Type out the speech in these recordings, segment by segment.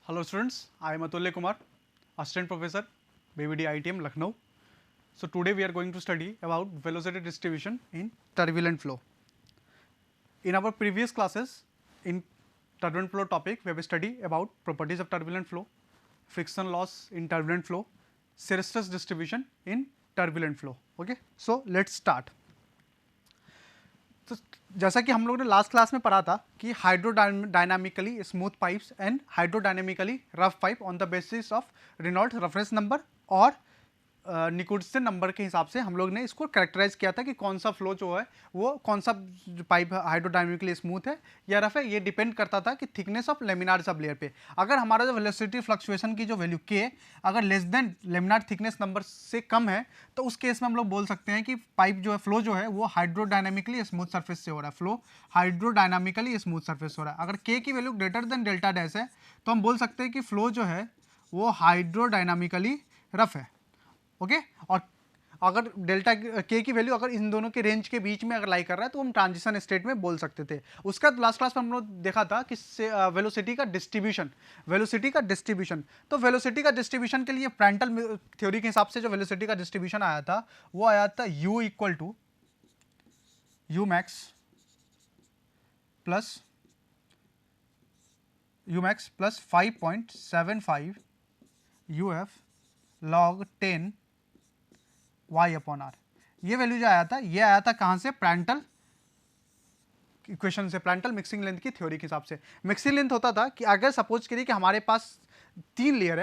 Hello students, I am Atulya Kumar, Assistant Professor, BVD ITM, Lucknow. So today we are going to study about velocity distribution in turbulent flow. In our previous classes, in turbulent flow topic, we have studied about properties of turbulent flow, friction loss in turbulent flow, shear stress distribution in turbulent flow. Okay, so let's start. तो जैसा कि हम लोग ने last class में पढ़ा था कि hydrodynamically smooth pipes and hydrodynamically rough pipe on the basis of Reynolds reference number और निकुडसन नंबर के हिसाब से हम लोग ने इसको कैरेक्टराइज किया था कि कौन सा फ्लो जो है वो कौन सा पाइप हाइड्रोडायनामिकली स्मूथ है या रफ है, ये डिपेंड करता था कि thickness of laminar sub layer पे। अगर हमारा जो वेलोसिटी फ्लक्चुएशन की जो वैल्यू के अगर less than laminar thickness number से कम है तो उस केस में हम लोग बोल सकते हैं कि पाइप जो है फ्लो जो है वो हाइड्रोडायनामिकली स्मूथ सरफेस से हो रहा है, फ्लो हाइड्रोडायनामिकली स्मूथ सरफेस हो रहा है। अगर के की value greater than delta dash है तो हम बोल सकते हैं कि फ्लो जो है वो हाइड्रोडायनामिकली रफ है। ओके और अगर डेल्टा के की वैल्यू अगर इन दोनों के रेंज के बीच में अगर लाई कर रहा है तो हम ट्रांजिशन स्टेट में बोल सकते थे। उसका लास्ट क्लास में हम लोग देखा था कि वेलोसिटी का डिस्ट्रीब्यूशन, तो वेलोसिटी का डिस्ट्रीब्यूशन के लिए प्रेंटल थ्योरी के हिसाब से जो वेलोसिटी का डिस्ट्रीब्यूशन आया था वो आया था u equal to U max plus 5.75 uf log 10 y upon R. ये वैल्यू जो आया था ये आया था कहाँ से? प्रेंटल इक्वेशन से, प्रेंटल मिक्सिंग लेंथ की थ्योरी के हिसाब से। मिक्सिंग लेंथ होता था कि अगर सपोज करिए कि हमारे पास तीन लेयर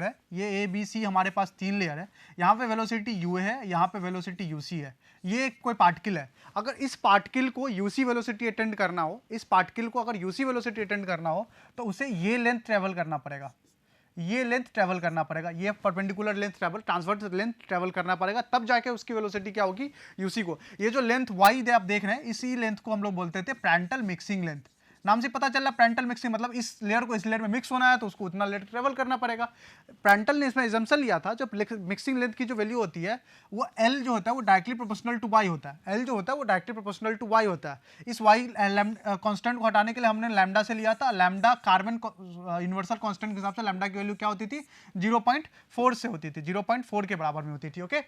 है, ये ए बी सी हमारे पास तीन लेयर है, यहाँ पे वेलोसिटी यू है, यहाँ पे वेलोसिटी यू सी है, ये कोई पार्टिकल है। अगर इस पार्टिकल को यूसी वेलोसिटी अटेंड करना हो, तो उसे ये लेंथ ट्रेवल करना पड़ेगा, ये perpendicular length transverse length travel करना पड़ेगा, तब जाके उसकी वेलोसिटी क्या होगी? यूसी को। ये जो लेंथ वाई आप देख रहे हैं इसी लेंथ को हम लोग बोलते थे प्रेंटल मिक्सिंग लेंथ। नाम से पता चल रहा प्रेंटल मिक्सिंग मतलब इस लेयर को इस लेयर में मिक्स होना है तो उसको उतना लेयर ट्रेवल करना पड़ेगा। प्रेंटल ने इसमें एजम्पशन लिया था जब मिक्सिंग लेंथ की जो वैल्यू होती है वो एल जो होता है वो डायरेक्टली प्रोपोर्शनल टू वाई होता है। इस वाई कांस्टेंट को हटाने के लिए हमने लैम्डा से लिया था। लैम्डा कार्बन यूनिवर्सल कांस्टेंट के हिसाब से लैम्डा की वैल्यू क्या होती थी? 0.4 से होती थी, 0.4 के बराबर में होती थी। ओके,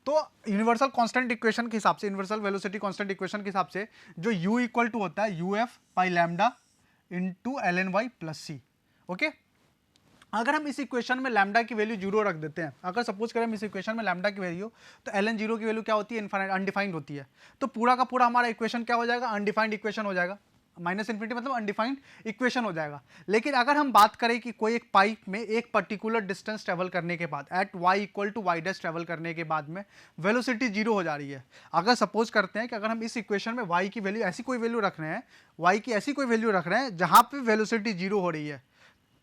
तो यूनिवर्सल कांस्टेंट इक्वेशन के हिसाब से, यूनिवर्सल वेलोसिटी कांस्टेंट इक्वेशन के हिसाब से जो u इक्वल टू होता है uf by lambda into L N Y plus C. Okay, अगर हम इस इक्वेशन में लैम्डा की वैल्यू जीरो रख देते हैं, अगर सपोज करें हम इस इक्वेशन में लैम्डा की वैल्यू, तो एल एन जीरो की वैल्यू क्या होती है? इनफाइनाइट, अनडिफाइंड होती है। तो पूरा का पूरा हमारा इक्वेशन क्या हो जाएगा? अनडिफाइंड इक्वेशन हो जाएगा। माइनस इन्फिनिटी मतलब अनडिफाइंड इक्वेशन हो जाएगा। लेकिन अगर हम बात करें कि कोई एक पाइप में एक पर्टिकुलर डिस्टेंस ट्रेवल करने के बाद, at Y equal to Y dash travel करने के बाद में वेलोसिटी जीरो हो जा रही है। अगर सपोज करते हैं कि अगर हम इस इक्वेशन में वाई की वैल्यू ऐसी कोई वैल्यू रख रहे हैं, वाई की ऐसी कोई वैल्यू रख रहे हैं जहां पे वेलोसिटी जीरो हो रही है,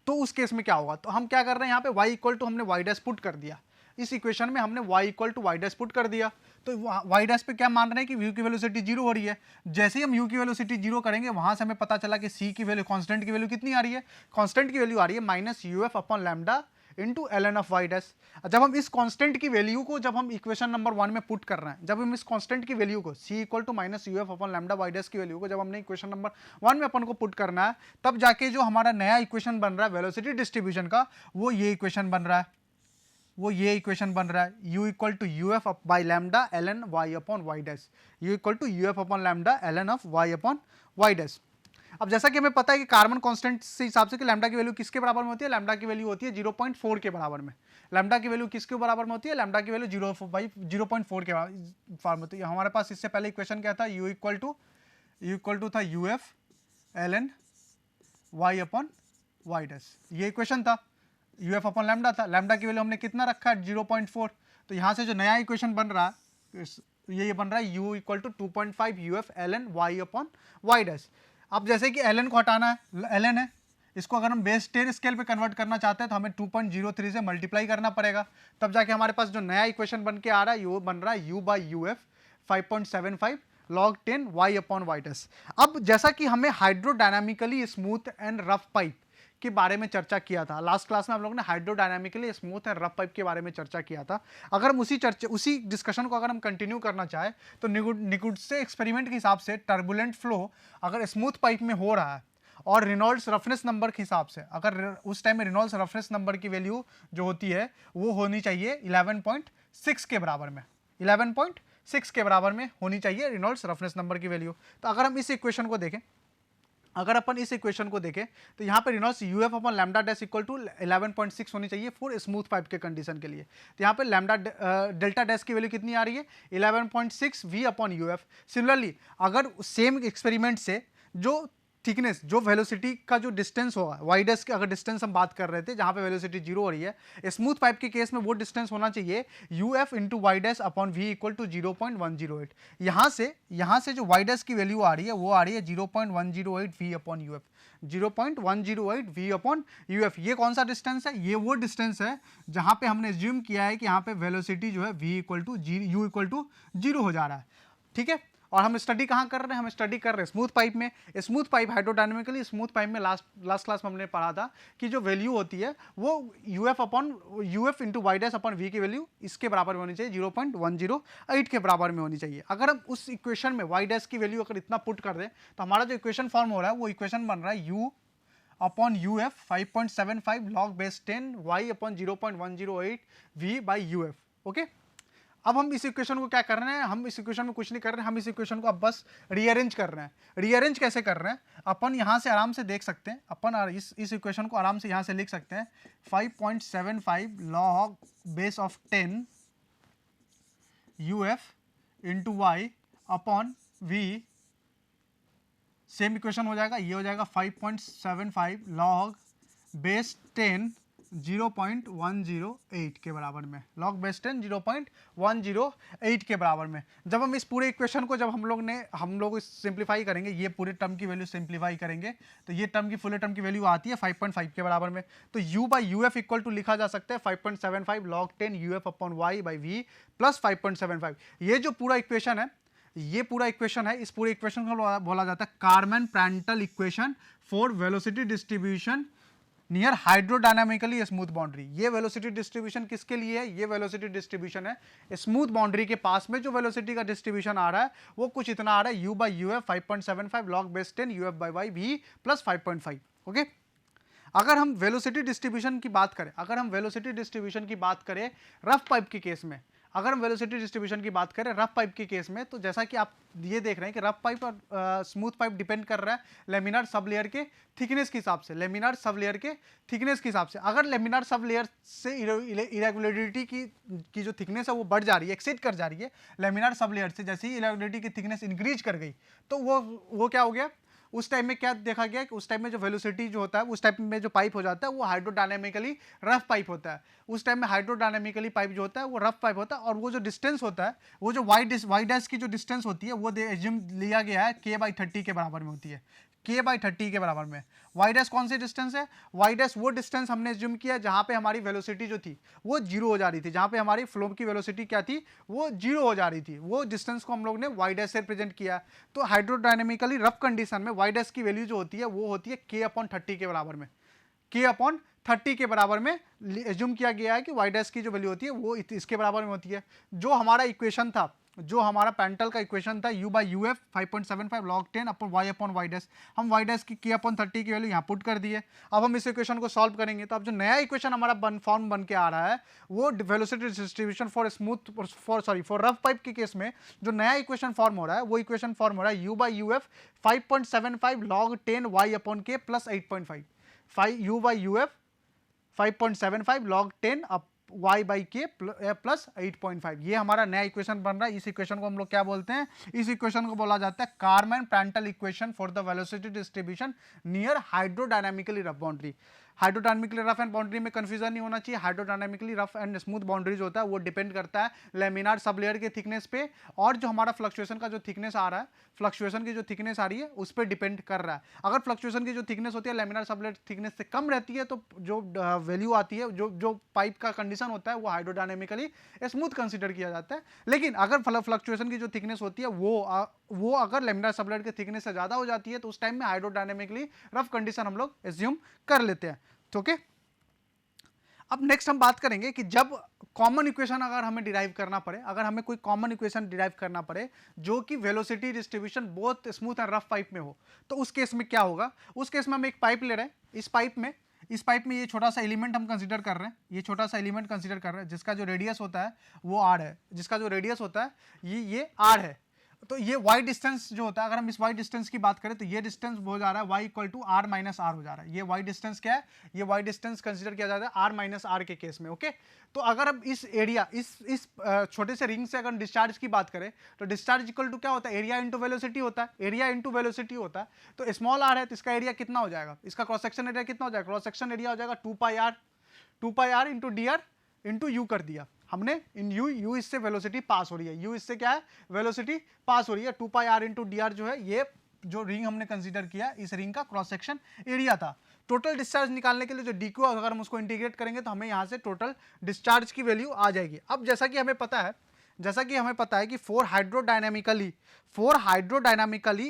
तो उस केस में क्या होगा? तो हम क्या कर रहे हैं यहाँ पे y इक्वल टू हमने y डैश पुट कर दिया, इस इक्वेशन में हमने y equal to y dash put कर दिया। तो y डैश पे क्या मान रहे हैं कि u की वेलोसिटी जीरो हो रही है। जैसे ही हम u की वेलोसिटी जीरो करेंगे वहां से हमें पता चला कि c की वैल्यू, कांस्टेंट की वैल्यू कितनी आ रही है? कांस्टेंट की वैल्यू आ रही है minus uf upon lambda into L N of Y dash. जब हम इस कांस्टेंट की वैल्यू को जब हम इक्वेशन नंबर 1 में पुट कर रहे हैं, जब हम इस कांस्टेंट की वैल्यू को c equal to minus UF upon lambda Y dash की वैल्यू को जब हमने इक्वेशन नंबर 1 में अपन को पुट करना है, तब जाके जो हमारा नया इक्वेशन बन रहा है वेलोसिटी डिस्ट्रीब्यूशन का, वो ये इक्वेशन बन रहा है, u equal to U F by lambda L N Y upon Y dash, U equal to U F upon lambda L N of Y upon Y dash. अब जैसा कि हमें पता है कि कार्बन कांस्टेंट से हिसाब से कि लैम्डा की वैल्यू किसके बराबर में होती है? लैम्डा की वैल्यू होती है 0.4 के बराबर में। लैम्डा की वैल्यू किसके बराबर में होती है? लैम्डा की वैल्यू 0.4 के बराबर में होती है। हमारे पास इससे पहले इक्वेशन क्या था? u इक्वल टू था U F L N Y upon Y dash, ये इक्वेशन था। यू एफ अपॉन लैम्डा था, लैम्डा की वैल्यू हमने कितना रखा है? 0.4। तो यहाँ से जो नया इक्वेशन बन रहा है ये बन रहा है u equal to 2.5 U F L N Y upon Y dash. अब जैसे कि एल एन को हटाना है, एल एन है, इसको अगर हम बेस 10 स्केल पे कन्वर्ट करना चाहते हैं तो हमें 2.03 से मल्टीप्लाई करना पड़ेगा, तब जाके हमारे पास जो नया इक्वेशन बन के आ रहा है वो बन रहा है u by U F 5.75 log 10 y upon Y dash. अब जैसा कि हमें hydrodynamically smooth and rough pipe के बारे में चर्चा किया था, लास्ट क्लास में हम लोगों ने हाइड्रोडायनामिकली स्मूथ एंड रफ पाइप के बारे में चर्चा किया था। अगर हम उसी डिस्कशन को अगर हम कंटिन्यू करना चाहें तो निकुडसे एक्सपेरिमेंट के हिसाब से टर्बुलेंट फ्लो अगर स्मूथ पाइप में हो रहा है और रेनॉल्ड्स रफनेस नंबर के हिसाब से अगर उस टाइम में रेनॉल्ड्स रफनेस नंबर की वैल्यू जो होती है वो होनी चाहिए 11.6 के बराबर में, 11.6 के बराबर में होनी चाहिए रेनॉल्ड्स रफनेस नंबर की वैल्यू। तो अगर हम इस इक्वेशन को देखें, अगर अपन इस इक्वेशन को देखें तो यहाँ पे Reynolds UF upon lambda dash equal to 11.6 होनी चाहिए फॉर स्मूथ पाइप के कंडीशन के लिए। तो यहाँ पे लैम्डा डेल्टा डैश की वैल्यू कितनी आ रही है 11.6 वी अपॉन यूएफ। सिमिलरली अगर सेम एक्सपेरिमेंट से जो थिकनेस, जो वेलोसिटी का जो डिस्टेंस होगा वाई डैश के, अगर डिस्टेंस हम बात कर रहे थे जहाँ पे वेलोसिटी जीरो हो रही है, स्मूथ पाइप के केस में वो डिस्टेंस होना चाहिए U F into Y dash upon V equal to 0.108। यहाँ से जो वाई डैश की वैल्यू आ रही है वो आ रही है 0.108 V upon U F, 0.108 V upon U F. ये कौन सा डिस्टेंस है? ये वो डिस्टेंस है जहाँ पे हमने एज्यूम किया है कि यहाँ पे वेलोसिटी जो है V equal to U equal to zero हो जा रहा है, ठीक है। और हम स्टडी कहाँ कर रहे हैं? हम स्टडी कर रहे हैं स्मूथ पाइप में। Smooth pipe hydrodynamically smooth pipe में लास्ट क्लास में हमने पढ़ा था कि जो वैल्यू होती है वो U F upon U F into Y dash upon V की वैल्यू इसके बराबर में होनी चाहिए, 0.108 के बराबर में होनी चाहिए। अगर हम उस इक्वेशन में वाई डैश की वैल्यू अगर इतना पुट कर दें तो हमारा जो इक्वेशन फॉर्म हो रहा है वो इक्वेशन बन रहा है U upon U F 5.75 log base 10 Y upon 0.108 V by U F. Okay, अब हम इस इक्वेशन को क्या कर रहे हैं? हम इस इक्वेशन में कुछ नहीं कर रहे हैं, हम इस इक्वेशन को अब बस रीअरेंज कर रहे हैं। रीअरेंज कैसे कर रहे हैं? अपन यहाँ से आराम से देख सकते हैं, अपन इस इक्वेशन को आराम से यहाँ से लिख सकते हैं 5.75 log base of 10 U F into Y upon V. Same equation हो जाएगा, ये हो जाएगा 5.75 लॉग बेस 10 0.108 के बराबर में, लॉग बेस 10 0.108 के बराबर में। जब हम इस पूरे इक्वेशन को जब हम लोग सिंप्लीफाई करेंगे, ये पूरे टर्म की वैल्यू सिंप्लीफाई करेंगे तो ये टर्म की फुल टर्म की वैल्यू आती है 5.5 के बराबर में। तो u by U F equal to लिखा जा सकता है 5.75 log 10 U F upon Y by V plus 5.75। ये जो पूरा इक्वेशन है, ये पूरा इक्वेशन है, इस पूरे इक्वेशन को बोला जाता है Karman Prandtl equation for velocity distribution near hydrodynamically smooth boundary. ये वेलोसिटी डिस्ट्रीब्यूशन किसके लिए है? ये वेलोसिटी डिस्ट्रीब्यूशन है स्मूथ बाउंड्री के पास में जो वेलोसिटी का डिस्ट्रीब्यूशन आ रहा है वो कुछ इतना आ रहा है u by U F 5.75 log base 10 U F by Y V plus 5.5। Okay, अगर हम वेलोसिटी डिस्ट्रीब्यूशन की बात करें, अगर हम वेलोसिटी डिस्ट्रीब्यूशन की बात करें रफ पाइप के केस में, अगर हम वेलोसिटी डिस्ट्रीब्यूशन की बात करें रफ पाइप के केस में, तो जैसा कि आप ये देख रहे हैं कि रफ पाइप और स्मूथ पाइप डिपेंड कर रहा है लेमिनार सब लेयर के थिकनेस के हिसाब से, लेमिनार सब लेयर के थिकनेस के हिसाब से। अगर लेमिनार सब लेयर से इरेगुलरिटी की जो थिकनेस है वो बढ़ जा रही है, एक्सीड कर जा रही है लेमिनार सब लेयर से, जैसे ही इरेगुलरिटी की थिकनेस इंक्रीज कर गई तो वो क्या हो गया? उस टाइम में क्या देखा गया कि उस टाइम में जो वेलोसिटी जो होता है उस टाइप में जो पाइप हो जाता है वो हाइड्रोडायनेमिकली रफ पाइप होता है। उस टाइम में हाइड्रोडायनेमिकली पाइप जो होता है वो रफ पाइप होता है, और वो जो डिस्टेंस होता है, वो जो वाई डैश की जो डिस्टेंस होती है वो एज्यूम लिया गया है k/30 के बराबर में होती है, k/30 के बराबर में। वाई डैश कौन सी डिस्टेंस है? वाई डैश वो डिस्टेंस हमने एज्यूम किया जहां पे हमारी वेलोसिटी जो थी वो जीरो हो जा रही थी, जहां पे हमारी फ्लो की वेलोसिटी क्या थी वो जीरो हो जा रही थी, वो डिस्टेंस को हम लोग ने वाई डैश से रिप्रेजेंट किया। तो हाइड्रोडायनेमिकली रफ कंडीशन में वाई डैश की वैल्यू जो होती है वो होती है k/30 के बराबर में, k/30 के बराबर में एज्यूम किया गया है कि वाई डैश की जो वैल्यू होती है वो इसके बराबर में होती है। जो हमारा इक्वेशन था, जो हमारा पेंटल का इक्वेशन था u by U F 5.75 log 10 upon y upon Y dash, हम वाई डैश की k/30 की वैल्यू यहाँ पुट कर दिए। अब हम इस इक्वेशन को सॉल्व करेंगे तो अब जो नया इक्वेशन हमारा फॉर्म बन के आ रहा है वो velocity distribution for rough pipe के केस में जो नया इक्वेशन फॉर्म हो रहा है वो इक्वेशन फॉर्म हो रहा है u by U F 5.75 log 10 y upon k plus 8.5 u by U F 5.75 log 10 y by K plus 8.5। ये हमारा नया इक्वेशन बन रहा है। इस इक्वेशन को हम लोग क्या बोलते हैं? इस इक्वेशन को बोला जाता है Karman Prandtl equation for the velocity distribution near hydrodynamically rough boundary. Hydrodynamically rough and boundary में कंफ्यूजन नहीं होना चाहिए। Hydrodynamically rough and smooth boundary जो होता है वो डिपेंड करता है लेमिनार सब लेयर के थिकनेस पे, और जो हमारा फ्लक्चुएशन का जो थिकनेस आ रहा है, फ्लक्चुएशन की जो थिकनेस आ रही है उस पर डिपेंड कर रहा है। अगर फ्लक्चुएशन की जो थिकनेस होती है लेमिनार सब लेयर थिकनेस से कम रहती है तो जो वैल्यू आती है, जो पाइप का कंडीशन होता है वो हाइड्रोडायनेमिकली स्मूथ कंसिडर किया जाता है। लेकिन अगर फ्लक्चुएशन की जो थिकनेस होती है वो अगर लेमिनार सब लेयर की थिकनेस से ज्यादा हो जाती है तो उस टाइम में हाइड्रोडायनेमिकली रफ कंडीशन हम लोग एज्यूम कर लेते हैं। ओके, अब नेक्स्ट हम बात करेंगे कि जब कॉमन इक्वेशन अगर हमें डिराइव करना पड़े, अगर हमें कोई कॉमन इक्वेशन डिराइव करना पड़े जो कि वेलोसिटी डिस्ट्रीब्यूशन बहुत स्मूथ एंड रफ पाइप में हो, तो उस केस में क्या होगा? उस केस में हम एक पाइप ले रहे हैं, इस पाइप में ये छोटा सा एलिमेंट हम कंसीडर कर रहे हैं, ये छोटा सा एलिमेंट कंसीडर कर रहे हैं जिसका जो रेडियस होता है वो आर है, जिसका जो रेडियस होता है ये आर है। तो ये वाई डिस्टेंस जो होता है, अगर हम इस वाई डिस्टेंस की बात करें तो ये डिस्टेंस हो जा रहा है Y equal to R minus R हो जा रहा है। ये वाई डिस्टेंस क्या है? ये वाई डिस्टेंस कंसीडर किया जाता है आर माइनस आर के केस में। ओके, तो अगर हम इस एरिया इस छोटे से रिंग से अगर डिस्चार्ज की बात करें तो डिस्चार्ज इक्वल टू क्या होता है? एरिया इंटू वेलोसिटी होता है, एरिया इंटू वेलोसिटी होता है। तो स्मॉल आर है तो इसका एरिया कितना हो जाएगा? इसका क्रॉस सेक्शन एरिया कितना हो जाएगा? क्रॉस सेक्शन एरिया हो जाएगा 2 pi R into D R into U कर दिया हमने इन यू इससे वेलोसिटी पास हो रही है, यू इससे क्या है? वेलोसिटी पास हो रही है। 2 pi R into D are जो है, ये जो रिंग हमने कंसीडर किया इस रिंग का क्रॉस सेक्शन एरिया था। टोटल डिस्चार्ज निकालने के लिए जो डी क्यू अगर हम उसको इंटीग्रेट करेंगे तो हमें यहाँ से टोटल डिस्चार्ज की वैल्यू आ जाएगी। अब जैसा कि हमें पता है कि for hydrodynamically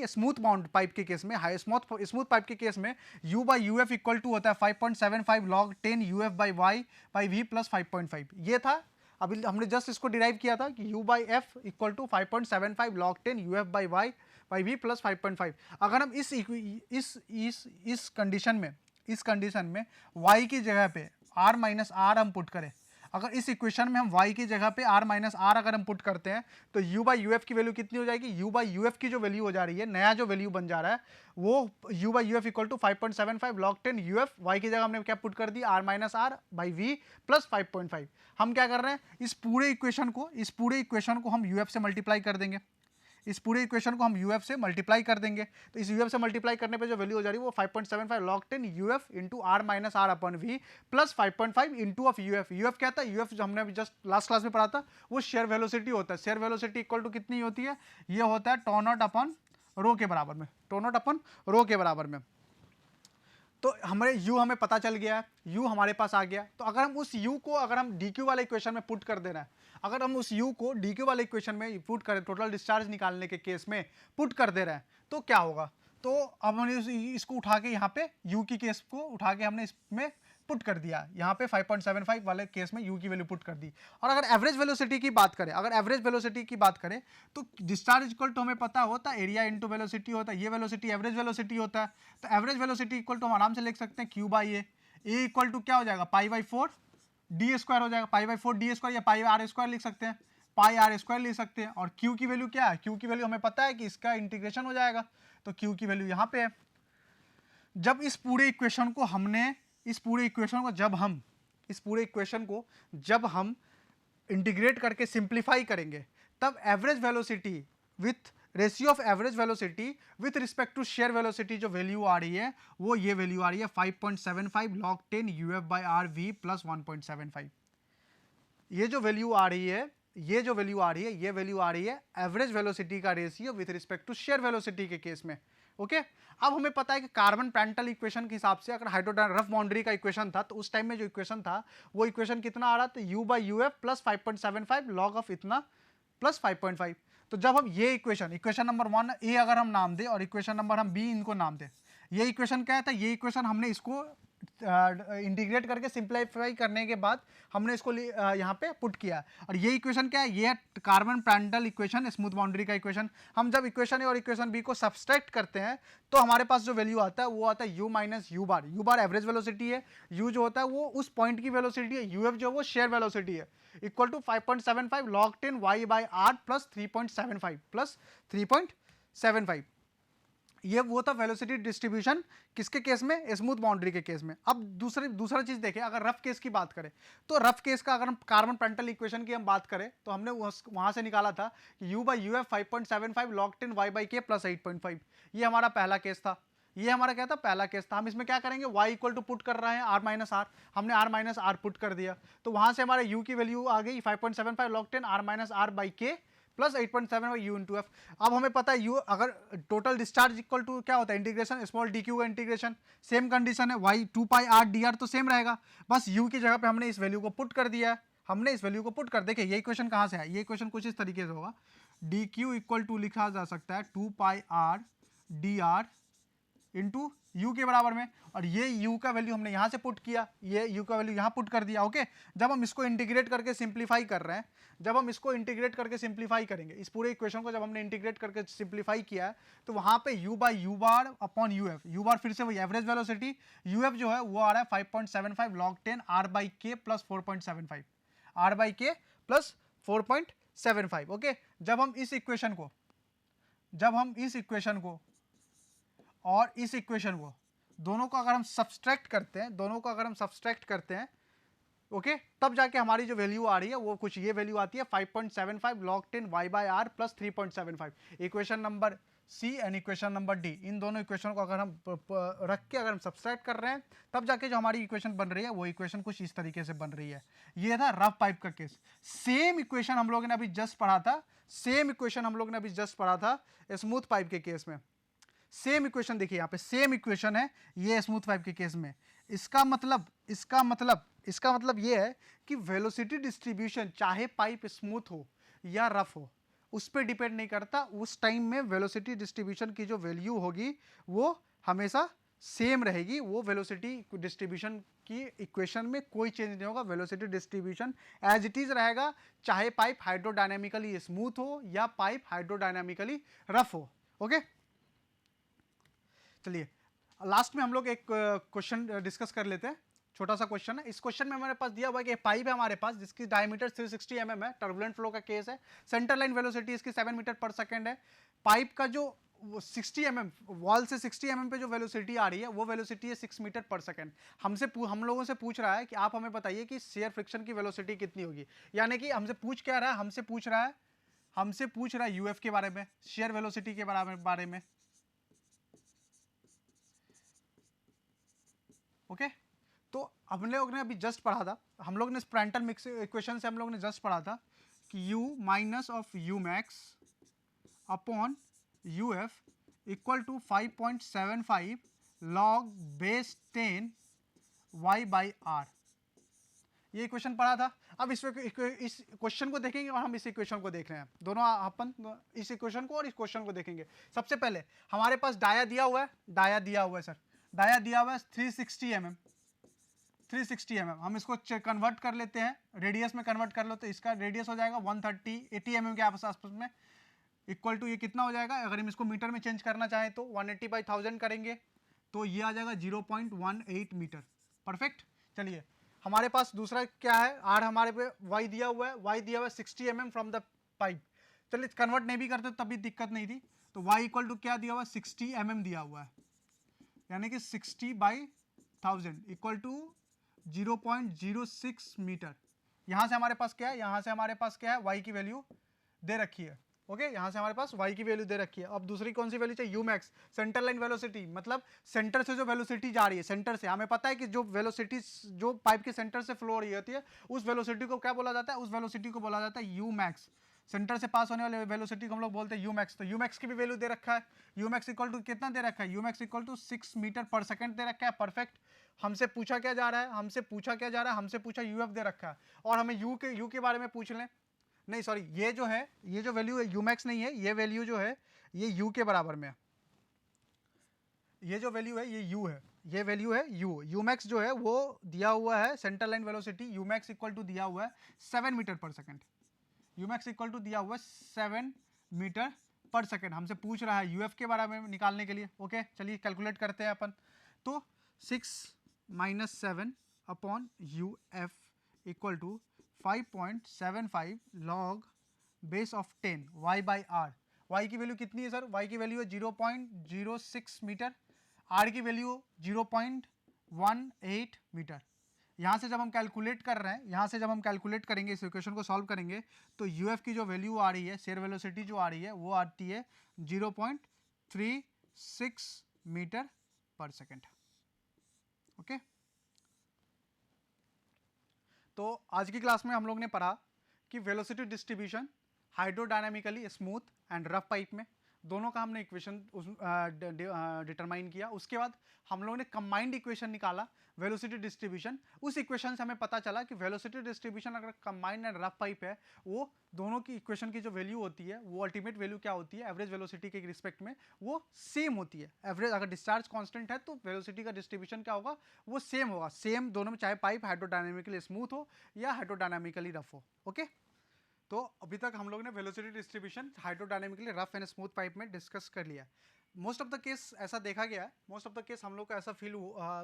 smooth bound pipe के केस में, स्मूथ पाइप के केस में u by U F equal to होता है 5.75 log 10 UF by Y by V plus 5.5। ये था, अभी हमने जस्ट इसको डिराइव किया था कि u by F equal to 5.75 log 10 UF by Y by V plus 5.5। अगर हम इस कंडीशन में y की जगह पे r माइनस आर हम पुट करें, अगर इस इक्वेशन में हम y की जगह पे r माइनस आर अगर हम पुट करते हैं तो u बाई यू एफ की वैल्यू कितनी हो जाएगी? u बाई यू एफ की जो वैल्यू हो जा रही है, नया जो वैल्यू बन जा रहा है वो u by U F equal to 5.75 log 10 UF, y की जगह हमने क्या पुट कर दी? r minus R by V plus 5.5। हम क्या कर रहे हैं? इस पूरे इक्वेशन को हम यूएफ से मल्टीप्लाई कर देंगे, इस पूरे इक्वेशन को हम यूएफ से मल्टीप्लाई कर देंगे। तो इस यूएफ से मल्टीप्लाई करने पे जो वैल्यू हो जा रही है वो 5.75 log 10 UF into R minus R upon V plus 5.5 into of UF. UF क्या था? यूएफ जो हमने अभी जस्ट लास्ट क्लास में पढ़ा था वो शेयर वेलोसिटी होता है। शेयर वेलोसिटी इक्वल टू कितनी होती है? ये होता है टो नॉट अपन रो के बराबर में, टो नॉट अपन रो के बराबर में। तो हमारे u हमें पता चल गया, u हमारे पास आ गया। तो अगर हम उस u को अगर हम dq वाले इक्वेशन में पुट कर देना है, अगर हम उस u को dq वाले इक्वेशन में पुट करें, टोटल डिस्चार्ज निकालने के केस में पुट कर दे रहे हैं तो क्या होगा? तो अब हमने इसको उठा के यहाँ पे u की केस को उठा के हमने इसमें पुट कर दिया, यहाँ पे 5.75 वाले केस में u की वैल्यू पुट कर दी। और अगर एवरेज वेलोसिटी की बात करें तो डिस्चार्ज इक्वल टू हमें पता होता है एरिया इंटू वेलोसिटी होता है, ये वेलोसिटी एवरेज वेलोसिटी होता है। तो एवरेज वेलोसिटी इक्वल टू हम आराम से लिख सकते हैं q by A equal to क्या हो जाएगा? पाई बाई 4 डी स्क्वायर हो जाएगा, पाई बाई 4 डी स्क्वायर या पाई आर स्क्वायर लिख सकते हैं, पाई आर स्क्वायर लिख सकते हैं। और q की वैल्यू क्या है? q की वैल्यू हमें पता है कि इसका इंटीग्रेशन हो जाएगा, तो q की वैल्यू यहाँ पे है। जब इस पूरे इक्वेशन को जब हम इंटीग्रेट करके सिंप्लीफाई करेंगे तब average velocity with ratio of average velocity with respect to shear velocity जो वैल्यू आ रही है वो ये वैल्यू आ रही है 5.75 log 10 UF by R V plus 1.75। ये जो वैल्यू आ रही है ये वैल्यू आ रही है एवरेज वेलोसिटी का ratio with respect to shear velocity के केस में। ओके, अब हमें पता है कि कार्बन प्रांटल इक्वेशन के हिसाब से अगर हाइड्रोडायनामिक रफ बाउंड्री का इक्वेशन था तो उस टाइम में जो इक्वेशन था वो इक्वेशन कितना आ रहा था? u by U F plus 5.75 log of इतना प्लस 5.5। तो जब हम ये इक्वेशन नंबर 1 ए अगर हम नाम दें और इक्वेशन नंबर हम बी इनको नाम दें, ये इक्वेशन क्या था? ये इक्वेशन हमने इसको इंटीग्रेट करके सिंप्लीफाई करने के बाद हमने इसको यहाँ पे पुट किया। और ये इक्वेशन क्या है? ये carbon Prandtl equation, smooth boundary का इक्वेशन। हम जब इक्वेशन ए और इक्वेशन बी को सब्सट्रैक्ट करते हैं तो हमारे पास जो वैल्यू आता है वो आता है u minus you bar. You bar average velocity है, u जो होता है वो उस पॉइंट की वेलोसिटी है, यूएफ जो वो शेयर वेलोसिटी है, equal to 5.75 log 10 y by R plus 3.75। ये वो था वेलोसिटी डिस्ट्रीब्यूशन किसके केस में? स्मूथ बाउंड्री के केस में। अब दूसरा चीज देखें, अगर रफ केस की बात करें तो रफ केस का अगर हम कार्बन प्रांटल इक्वेशन की हम बात करें तो हमने वहां से निकाला था कि u by U F 5.75 log 10 y by K plus 8.5। ये हमारा पहला केस था, ये हमारा क्या था? पहला केस था। हम इसमें क्या करेंगे? y इक्वल टू पुट कर रहे हैं r माइनस आर, हमने r माइनस आर पुट कर दिया तो वहां से हमारे u की वैल्यू आ गई 5.75 log 10 r minus R by K plus 8.7 by U into F. अब हमें पता है यू अगर टोटल डिस्चार्ज इक्वल टू क्या होता है? इंटीग्रेशन स्मॉल डी क्यू का इंटीग्रेशन। सेम कंडीशन है, y 2 pi R D are तो सेम रहेगा, बस u की जगह पे हमने इस वैल्यू को पुट कर दिया है। देखिए ये इक्वेशन कहाँ से है? ये इक्वेशन कुछ इस तरीके से होगा, डी क्यू इक्वल टू लिखा जा सकता है 2 pi R D R into U के बराबर में, और ये यू का वैल्यू हमने यहाँ से पुट किया, ये यू का वैल्यू यहाँ पुट कर दिया। ओके, जब हम इसको इंटीग्रेट करके सिंप्लीफाई कर रहे हैं, जब हम इसको इंटीग्रेट करके सिंप्लीफाई करेंगे, इस पूरे इक्वेशन को जब हमने इंटीग्रेट करके सिंप्लीफाई किया है, तो वहाँ पे u by U bar upon U F, U bar फिर से वही एवरेज वेलोसिटी, यू एफ जो है वो आ रहा है 5.75 log 10 r by K plus 4.75, r by K plus 4.75। Okay, जब हम इस इक्वेशन को और इस इक्वेशन को दोनों को अगर हम सब्सट्रैक्ट करते हैं, ओके, तब जाके हमारी जो वैल्यू आ रही है वो कुछ ये वैल्यू आती है 5.75 log 10 y by R plus 3.75। Equation number C and equation number D, इन दोनों इक्वेशन को अगर हम रख के अगर हम सब्सट्रैक्ट कर रहे हैं, तब जाके जो हमारी इक्वेशन बन रही है वो इक्वेशन कुछ इस तरीके से बन रही है। ये था रफ पाइप का केस। सेम इक्वेशन हम लोगों ने अभी जस्ट पढ़ा था स्मूथ पाइप के केस में। सेम इक्वेशन देखिए, यहाँ पे सेम इक्वेशन है ये स्मूथ पाइप के केस में। इसका मतलब ये है कि वेलोसिटी डिस्ट्रीब्यूशन चाहे पाइप स्मूथ हो या रफ हो, उस पर डिपेंड नहीं करता। उस टाइम में वेलोसिटी डिस्ट्रीब्यूशन की जो वैल्यू होगी वो हमेशा सेम रहेगी। वो वेलोसिटी डिस्ट्रीब्यूशन की इक्वेशन में कोई चेंज नहीं होगा, velocity distribution as it is रहेगा, चाहे पाइप हाइड्रोडायनेमिकली स्मूथ हो या पाइप हाइड्रोडायनेमिकली रफ हो। ओके, चलिए लास्ट में हम लोग एक क्वेश्चन डिस्कस कर लेते हैं। छोटा सा क्वेश्चन है। इस क्वेश्चन में हमारे पास दिया हुआ है कि पाइप है हमारे पास जिसकी डायमीटर 360 mm है, टर्बुलेंट फ्लो का केस है, सेंटर लाइन वेलोसिटी इसकी 7 मीटर पर सेकंड है। पाइप का जो 60 mm वॉल से 60 mm पे जो वेलोसिटी आ रही है वो वेलोसिटी है 6 मीटर पर सेकंड। हम लोगों से पूछ रहा है कि आप हमें बताइए कि शेयर फ्रिक्शन की वेलोसिटी कितनी होगी। यानी कि हमसे पूछ क्या रहा है, हमसे पूछ रहा है यूएफ के बारे में, शेयर वेलोसिटी के बारे में। ओके, तो हम लोग ने अभी जस्ट पढ़ा था, हम लोग ने प्रांटल मिक्स इक्वेशन से हम लोग ने जस्ट पढ़ा था कि u minus of U max upon U F equal to 5.75 log base 10 y by R. ये इक्वेशन पढ़ा था। अब इस क्वेश्चन को देखेंगे और हम इस इक्वेशन को देख रहे हैं, दोनों अपन इस इक्वेशन को और इस क्वेश्चन को देखेंगे। सबसे पहले हमारे पास डाया दिया हुआ है सर, डाया दिया हुआ है 360 mm। हम इसको कन्वर्ट कर लेते हैं, रेडियस में कन्वर्ट कर लो तो इसका रेडियस हो जाएगा 130-80 mm के आसपास में, इक्वल टू ये कितना हो जाएगा, अगर हम इसको मीटर में चेंज करना चाहें तो 180/1000 करेंगे तो ये आ जाएगा 0.18 मीटर। परफेक्ट। चलिए हमारे पास दूसरा क्या है, आर हमारे पे वाई दिया हुआ है 60 mm फ्रॉम द पाइप। चलिए कन्वर्ट नहीं भी करते तभी दिक्कत नहीं थी, तो y इक्वल टू क्या दिया हुआ है, 60 mm दिया हुआ है, यानी कि 60/1000 इक्वल टू 0.06 मीटर। यहां से हमारे पास क्या है, y की वैल्यू दे रखी है। ओके, यहां से हमारे पास y की वैल्यू दे रखी है। अब दूसरी कौन सी वैल्यू चाहिए, u max, centre line velocity, मतलब सेंटर से जो वेलोसिटी जा रही है, सेंटर से हमें पता है कि जो वेलोसिटी जो पाइप के सेंटर से फ्लो हो रही होती है उस वेलोसिटी को क्या बोला जाता है, उस वेलोसिटी को बोला जाता है u मैक्स। सेंटर से पास होने वाले वेलोसिटी को हम लोग बोलते हैं u मैक्स। तो u मैक्स की भी वैल्यू दे रखा है, u मैक्स इक्वल टू कितना दे रखा है, u max equal to 6 metre पर सेकंड दे रखा है। परफेक्ट। हमसे पूछा क्या जा रहा है, हमसे पूछा यूएफ दे रखा है, और हमें यू के बारे में पूछ लें, नहीं सॉरी, ये जो वैल्यू है यू मैक्स नहीं है, ये वैल्यू जो है ये यू के बराबर में है, ये जो वैल्यू है ये यू है, ये वैल्यू है यू मैक्स जो है वो दिया हुआ है centre line velocity, U max equal to दिया हुआ है 7 मीटर पर second, U max equal to दिया हुआ है 7 मीटर पर सेकंड। हमसे पूछ रहा है यूएफ के बारे में निकालने के लिए। ओके, चलिए कैलकुलेट करते हैं अपन। तो 6 - 7 upon U F equal to 5.75 log base of 10 y by R. y की वैल्यू कितनी है सर, y की वैल्यू है 0.06 मीटर, r की वैल्यू 0.18 मीटर। यहाँ से जब हम कैलकुलेट कर रहे हैं, करेंगे, इस इक्वेशन को सॉल्व करेंगे तो यूएफ की जो वैल्यू आ रही है, शेयर वेलोसिटी जो आ रही है वो आती है 0.36 मीटर पर सेकेंड। ओके, तो आज की क्लास में हम लोग ने पढ़ा कि velocity distribution hydrodynamically smooth and rough pipe में दोनों का हमने इक्वेशन डिटरमाइन किया। उसके बाद हम लोगों ने कंबाइंड इक्वेशन निकाला वेलोसिटी डिस्ट्रीब्यूशन। उस इक्वेशन से हमें पता चला कि वेलोसिटी डिस्ट्रीब्यूशन अगर कंबाइंड एंड रफ पाइप है, वो दोनों की इक्वेशन की जो वैल्यू होती है, वो अल्टीमेट वैल्यू क्या होती है एवरेज वेलोसिटी के रिस्पेक्ट में, वो सेम होती है। एवरेज अगर डिस्चार्ज कांस्टेंट है तो वेलोसिटी का डिस्ट्रीब्यूशन क्या होगा, वो सेम होगा। सेम दोनों में, चाहे पाइप हाइड्रोडायनामिकली स्मूथ हो या हाइड्रोडायनामिकली रफ हो। ओके, तो अभी तक हम लोग ने velocity distribution hydrodynamically rough and smooth pipe में डिस्कस कर लिया। मोस्ट ऑफ द केस ऐसा देखा गया है, मोस्ट ऑफ द केस हम लोग को ऐसा फील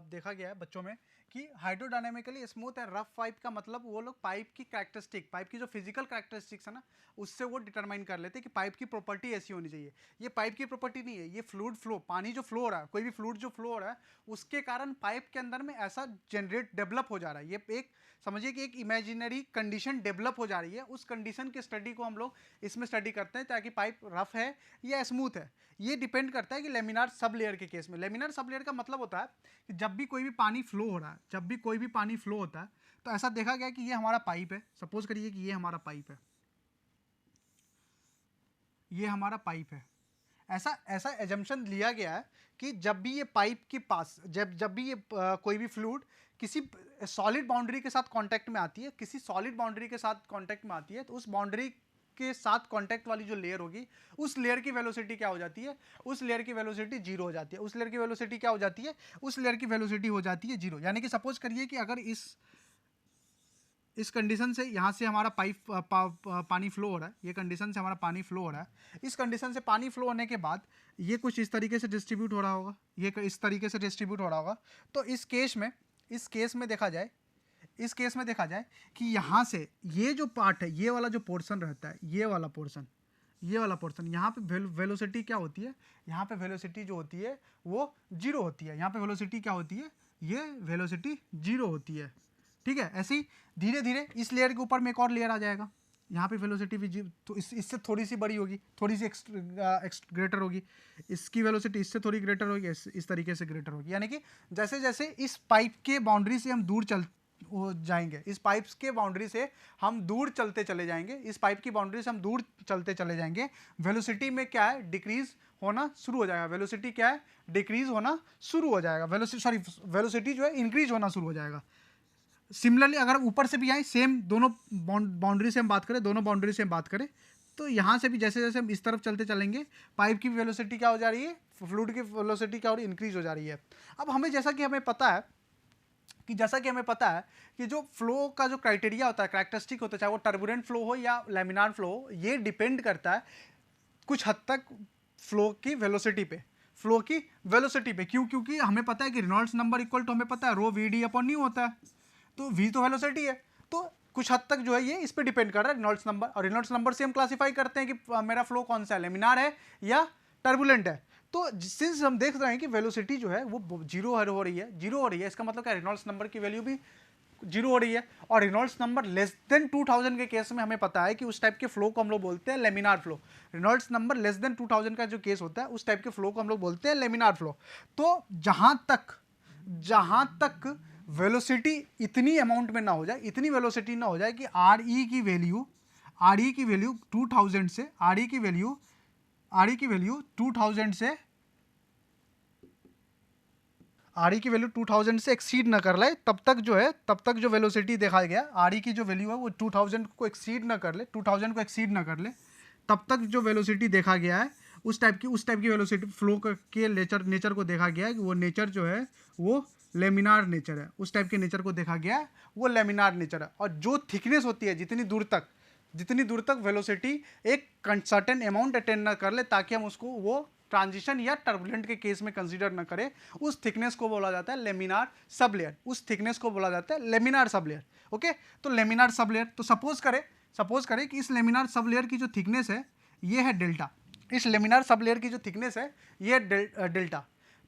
देखा गया है बच्चों में कि हाइड्रोडायनेमिकली स्मूथ एंड रफ पाइप का मतलब वो लोग पाइप की कैरेक्टरिस्टिक, पाइप की जो फिजिकल कैरेक्टरिस्टिक्स है ना, उससे वो डिटरमाइन कर लेते हैं कि पाइप की प्रॉपर्टी ऐसी होनी चाहिए। ये पाइप की प्रॉपर्टी नहीं है, ये फ्लूइड फ्लो, पानी जो फ्लो हो रहा है, कोई भी फ्लूइड जो फ्लो हो रहा है, उसके कारण पाइप के अंदर में ऐसा जनरेट डेवलप हो जा रहा है। ये एक समझिए कि एक इमेजिनरी कंडीशन डेवलप हो जा रही है। उस कंडीशन की स्टडी को हम लोग इसमें स्टडी करते हैं, ताकि पाइप रफ है या स्मूथ है। ये डिपेंड करता है कि लेमिनार सब लेयर के केस में। लेमिनार सब लेयर का मतलब होता है कि जब भी कोई भी पानी फ्लो हो रहा है, जब भी कोई भी पानी फ्लो होता है, तो ऐसा देखा गया कि ये हमारा पाइप है। सपोज करिए कि ये हमारा पाइप है, ये हमारा पाइप है। ऐसा एजम्पशन लिया गया है कि जब भी ये पाइप के पास, जब भी ये कोई भी फ्लूइड किसी सॉलिड बाउंड्री के साथ कांटेक्ट में आती है, किसी सॉलिड बाउंड्री के साथ कांटेक्ट में आती है, तो उस बाउंड्री के साथ कांटेक्ट वाली जो लेयर होगी, उस लेयर की वेलोसिटी क्या हो जाती है, उस लेयर की वेलोसिटी जीरो हो जाती है। उस लेयर की वेलोसिटी क्या हो जाती है, उस लेयर की वेलोसिटी हो जाती है जीरो। यानी कि सपोज करिए कि अगर इस कंडीशन से यहाँ से हमारा पाइप पानी फ्लो हो रहा है, ये कंडीशन से हमारा पानी फ्लो हो रहा है। इस कंडीशन से पानी फ्लो होने के बाद ये कुछ इस तरीके से डिस्ट्रीब्यूट हो रहा होगा, ये इस तरीके से डिस्ट्रीब्यूट हो रहा होगा। तो इस केस में देखा जाए, इस केस में देखा जाए कि यहाँ से ये जो पार्ट है, ये वाला जो पोर्शन रहता है, ये वाला पोर्शन, यहाँ पे वेलोसिटी क्या होती है, यहाँ पे वेलोसिटी जो होती है वो जीरो होती है। यहाँ पे वेलोसिटी क्या होती है, ये वेलोसिटी जीरो होती है। ठीक है, ऐसे ही धीरे धीरे इस लेयर के ऊपर में एक और लेयर आ जाएगा, यहाँ पे वेलोसिटी भी तो इससे थोड़ी सी बड़ी होगी, थोड़ी सी ग्रेटर होगी। इसकी वेलोसिटी इससे थोड़ी ग्रेटर होगी, इस तरीके से ग्रेटर होगी। यानी कि जैसे जैसे इस पाइप के बाउंड्री से हम दूर जाएंगे, इस पाइप्स के बाउंड्री से हम दूर चलते चले जाएंगे, इस पाइप की बाउंड्री से हम दूर चलते चले जाएंगे, वेलोसिटी में क्या है, डिक्रीज होना शुरू हो जाएगा। वेलोसिटी क्या है, डिक्रीज होना शुरू हो जाएगा। वेलोसिटी जो है इंक्रीज होना शुरू हो जाएगा। सिमिलरली अगर ऊपर से भी आए, सेम दोनों बाउंड्री से हम बात करें, दोनों बाउंड्री से हम बात करें, तो यहाँ से भी जैसे जैसे हम इस तरफ चलते चलेंगे, पाइप की वेलोसिटी क्या हो जा रही है, फ्लूइड की वेलोसिटी क्या हो रही है, इंक्रीज हो जा रही है। अब हमें जैसा कि हमें पता है कि जो फ्लो का जो क्राइटेरिया होता है, कैरेक्टरिस्टिक होता है, चाहे वो टर्बुलेंट फ्लो हो या लेमिनार फ्लो हो, ये डिपेंड करता है कुछ हद तक फ्लो की वेलोसिटी पे। क्योंकि हमें पता है कि रेनॉल्ड्स नंबर इक्वल टू, हमें पता है रो वी डी अपॉन न्यू होता है, तो v तो वेलोसिटी है। तो कुछ हद तक जो है ये इस पे डिपेंड कर रहा है रेनॉल्ड्स नंबर, और रेनॉल्ड्स नंबर से हम क्लासिफाई करते हैं कि मेरा फ्लो कौन सा है, लेमिनार है या टर्बुलेंट है। तो सिंस हम देख रहे हैं कि वेलोसिटी जो है वो जीरो हो रही है, इसका मतलब क्या, रेनॉल्ड्स नंबर की वैल्यू भी जीरो हो रही है। और रेनॉल्ड्स नंबर लेस देन 2000 के केस में हमें पता है कि उस टाइप के फ्लो को हम लोग बोलते हैं laminar flow. Reynolds number less than 2000 का जो केस होता है, उस टाइप के फ्लो को हम लोग बोलते हैं लेमिनार फ्लो। तो जहां तक वेलोसिटी इतनी अमाउंट में ना हो जाए, इतनी वेलोसिटी ना हो जाए कि आर ई की वैल्यू 2000 से, आर ई की वैल्यू 2000 से, आर ई की वैल्यू 2000 से एक्सीड ना कर ले, तब तक जो वेलोसिटी देखा गया, आर ई की जो वैल्यू है वो 2000 को एक्सीड ना कर ले, तब तक जो वेलोसिटी देखा गया है, उस टाइप की वेलोसिटी फ्लो के नेचर को देखा गया है कि वो नेचर जो है वो लेमिनार नेचर है। उस टाइप के नेचर को देखा गया है, वो लेमिनार नेचर है। और जो थिकनेस होती है, जितनी दूर तक वेलोसिटी एक सर्टेन अमाउंट अटेन ना कर ले, ताकि हम उसको वो ट्रांजिशन या टर्बुलेंट के केस में कंसीडर न करें, उस थिकनेस को बोला जाता है लेमिनार सब लेयर। ओके, तो लेमिनार सब लेयर, तो सपोज करें कि इस लेमिनार सब लेयर की जो थिकनेस है ये है डेल्टा। इस लेमिनार सब लेयर की जो थिकनेस है ये डेल्टा।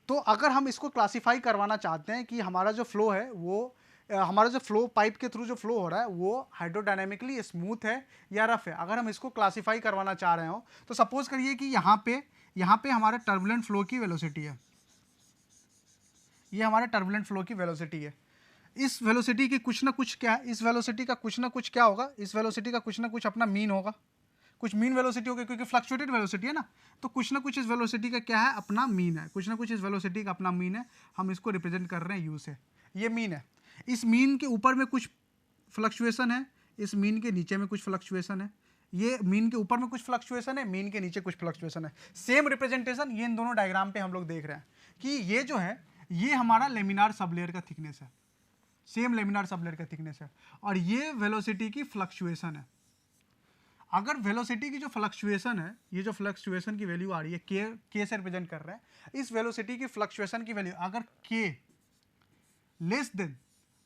तो अगर हम इसको क्लासिफाई करवाना चाहते हैं कि हमारा जो फ्लो है वो, हमारा जो फ्लो पाइप के थ्रू जो फ्लो हो रहा है वो हाइड्रोडायनेमिकली स्मूथ है या रफ है, अगर हम इसको क्लासिफाई करवाना चाह रहे हो, तो सपोज करिए कि यहाँ पे हमारा टर्बुलेंट फ्लो की वेलोसिटी है, ये हमारा टर्बुलेंट फ्लो की वेलोसिटी है। इस वेलोसिटी की कुछ ना कुछ क्या है, इस वेलोसिटी का कुछ ना कुछ क्या होगा, इस वेलोसिटी का कुछ ना कुछ अपना मीन होगा, कुछ मीन वेलोसिटी होगी, क्योंकि फ्लक्चुएटेड वेलोसिटी है ना, तो कुछ ना कुछ इस वेलोसिटी का क्या है, अपना मीन है, कुछ ना कुछ इस वेलोसिटी का अपना मीन है। हम इसको रिप्रेजेंट कर रहे हैं यू से, ये मीन है। इस मीन के ऊपर में कुछ फ्लक्चुएशन है, इस मीन के नीचे में कुछ फ्लक्चुएशन है, ये मीन के ऊपर में कुछ फ्लक्चुएशन है, मीन के नीचे कुछ फ्लक्चुएशन है। सेम रिप्रेजेंटेशन ये इन दोनों डायग्राम पे हम लोग देख रहे हैं कि ये जो है ये हमारा लेमिनार सबलेयर का थिकनेस है, सेम लेमिनार सबलेयर का थिकनेस है, और ये वेलोसिटी की फ्लक्चुएशन है। अगर वेलोसिटी की जो फ्लक्चुएशन है, ये जो फ्लक्चुएशन की वैल्यू आ रही है के से रिप्रेजेंट कर रहे हैं, इस वेलोसिटी की फ्लक्चुएशन की वैल्यू अगर के लेस देन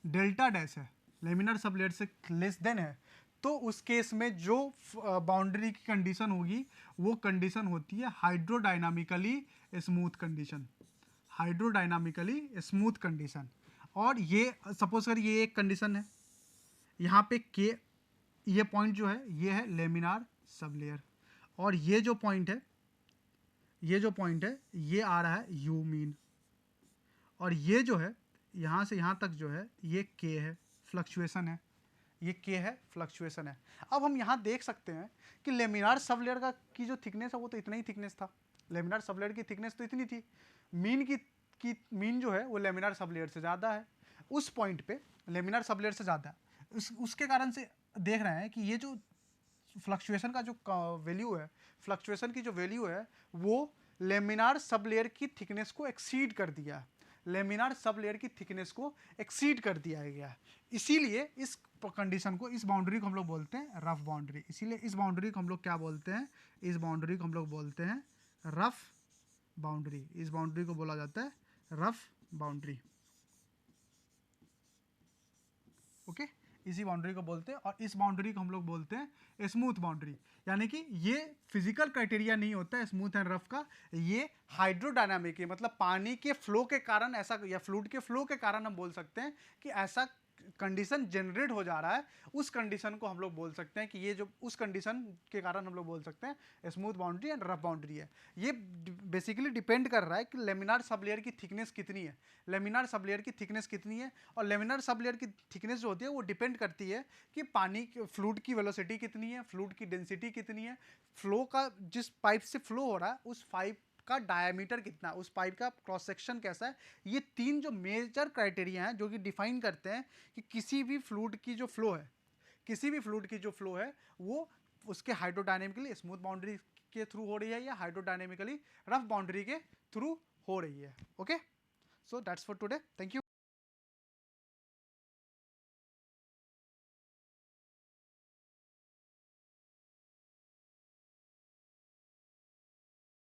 डेल्टा डैश है, लेमिनार सबलेयर से लेस देन है, तो उस केस में जो बाउंड्री की कंडीशन होगी वो कंडीशन होती है हाइड्रोडायनामिकली स्मूथ कंडीशन, हाइड्रोडायनामिकली स्मूथ कंडीशन। और ये सपोज कर ये एक कंडीशन है, यहाँ पे के ये पॉइंट जो है ये है लेमिनार सबलेयर, और ये जो पॉइंट है ये आ रहा है यू मीन, और ये जो है यहाँ से यहाँ तक जो है ये के है, फ्लक्चुएशन है, ये के है, फ्लक्चुएशन है। अब हम यहाँ देख सकते हैं कि लेमिनार सबलेयर का की जो थिकनेस है वो तो इतना ही थिकनेस था, लेमिनार सबलेयर की थिकनेस तो इतनी थी, मीन की मीन जो है वो लेमिनार सबलेयर से ज़्यादा है, उस पॉइंट पे लेमिनार सबलेयर से ज़्यादा है। उसके कारण से देख रहे हैं कि ये जो फ्लक्चुएशन का जो वैल्यू है, फ्लक्चुएशन की जो वैल्यू है वो लेमिनार सबलेयर की थिकनेस को एक्सीड कर दिया है, लेमिनार सबलेयर की थिकनेस को एक्सीड कर दिया गया है। इसीलिए इस कंडीशन को, इस बाउंड्री को हम लोग बोलते हैं रफ बाउंड्री। इसीलिए इस बाउंड्री को हम लोग क्या बोलते हैं, इस बाउंड्री को हम लोग बोलते हैं रफ बाउंड्री, इस बाउंड्री को बोला जाता है रफ बाउंड्री। ओके, इसी बाउंड्री को बोलते हैं, और इस बाउंड्री को हम लोग बोलते हैं स्मूथ बाउंड्री। यानी कि ये फिजिकल क्राइटेरिया नहीं होता है स्मूथ एंड रफ का, ये हाइड्रोडायनामिक है, मतलब पानी के फ्लो के कारण ऐसा, या फ्लूइड के फ्लो के कारण हम बोल सकते हैं कि ऐसा कंडीशन जनरेट हो जा रहा है, उस कंडीशन को हम लोग बोल सकते हैं कि ये जो उस कंडीशन के कारण हम लोग बोल सकते हैं smooth boundary and rough boundary है। ये बेसिकली डिपेंड कर रहा है कि लेमिनार सबलेयर की थिकनेस कितनी है, लेमिनार सबलेयर की थिकनेस कितनी है, और लेमिनार सबलेयर की थिकनेस जो होती है वो डिपेंड करती है कि पानी फ्लूइड की वेलोसिटी कितनी है, फ्लूइड की डेंसिटी कितनी है, फ्लो का जिस पाइप से फ्लो हो रहा है उस पाइप का डायमीटर कितना, उस पाइप का क्रॉस सेक्शन कैसा है। ये तीन जो मेजर क्राइटेरिया हैं जो कि डिफाइन करते हैं कि किसी भी फ्लूइड की जो फ्लो है, किसी भी फ्लूइड की जो फ्लो है वो उसके हाइड्रोडायनेमिकली स्मूथ बाउंड्री के थ्रू हो रही है या हाइड्रोडायनेमिकली रफ बाउंड्री के थ्रू हो रही है। Okay, so that's for today, thank you.